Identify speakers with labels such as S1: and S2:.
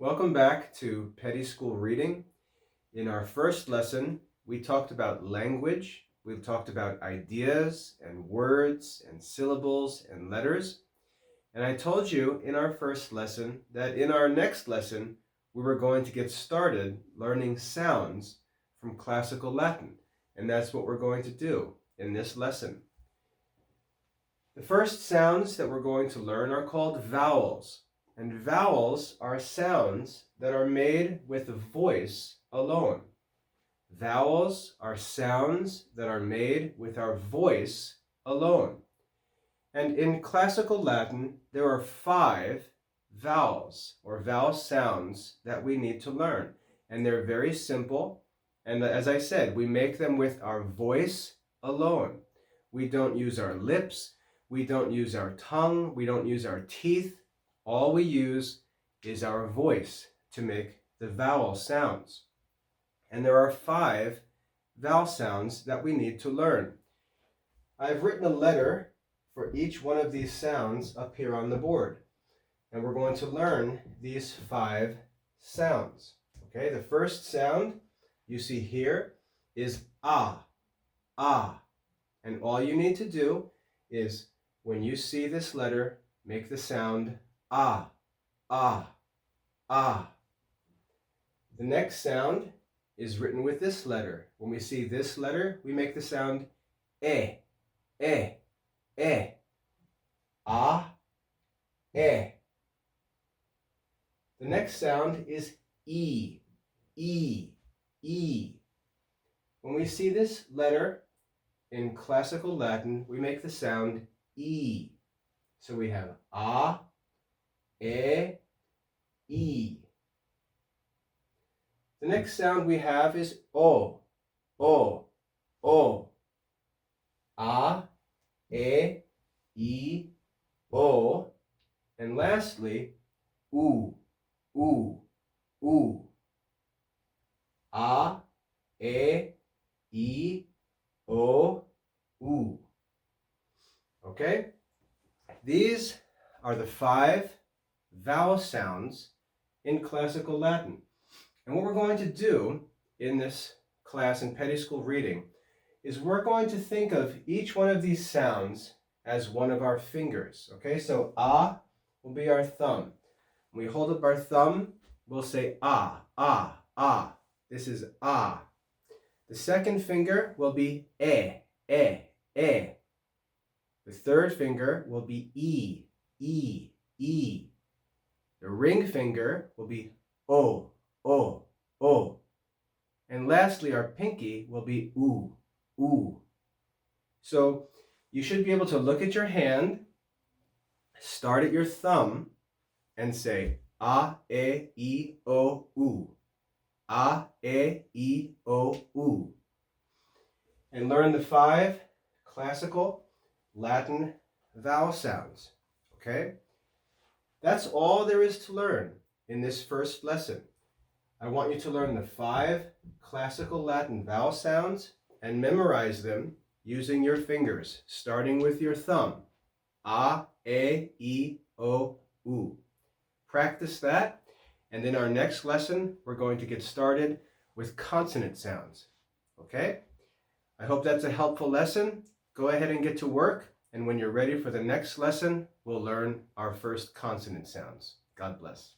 S1: Welcome back to Petty School Reading. In our first lesson, we talked about language. We talked about ideas and words and syllables and letters. And I told you in our first lesson that in our next lesson, we were going to get started learning sounds from classical Latin. And that's what we're going to do in this lesson. The first sounds that we're going to learn are called vowels. And vowels are sounds that are made with the voice alone. Vowels are sounds that are made with our voice alone. And in classical Latin, there are 5 vowels or vowel sounds that we need to learn. And they're very simple. And as I said, we make them with our voice alone. We don't use our lips. We don't use our tongue. We don't use our teeth. All we use is our voice to make the vowel sounds. And there are 5 vowel sounds that we need to learn. I've written a letter for each one of these sounds up here on the board. And we're going to learn these 5 sounds. Okay, the first sound you see here is ah, ah. And all you need to do is when you see this letter, make the sound ah, ah, ah. The next sound is written with this letter. When we see this letter, we make the sound eh, eh, eh. Ah, eh. The next sound is e, e, e. When we see this letter in classical Latin, we make the sound e. So we have ah, e, e. The next sound we have is o, o, o. A, e, o. And lastly, u, u, u. A, e, o, u. Okay? These are the 5 vowel sounds in classical Latin. And what we're going to do in this class in Petty School Reading is we're going to think of each one of these sounds as one of our fingers. Okay, so ah will be our thumb. When we hold up our thumb, we'll say ah, ah, ah. This is ah. The second finger will be eh, eh, eh. The third finger will be e, e, e. The ring finger will be o, o, o. And lastly, our pinky will be oo, oo. So you should be able to look at your hand, start at your thumb, and say ah, e, o, u. Ah, e, o, u. And learn the 5 classical Latin vowel sounds. Okay? That's all there is to learn in this first lesson. I want you to learn the 5 classical Latin vowel sounds and memorize them using your fingers, starting with your thumb. A, e, o, u. Practice that, and in our next lesson, we're going to get started with consonant sounds. Okay? I hope that's a helpful lesson. Go ahead and get to work, and when you're ready for the next lesson, we'll learn our first consonant sounds. God bless.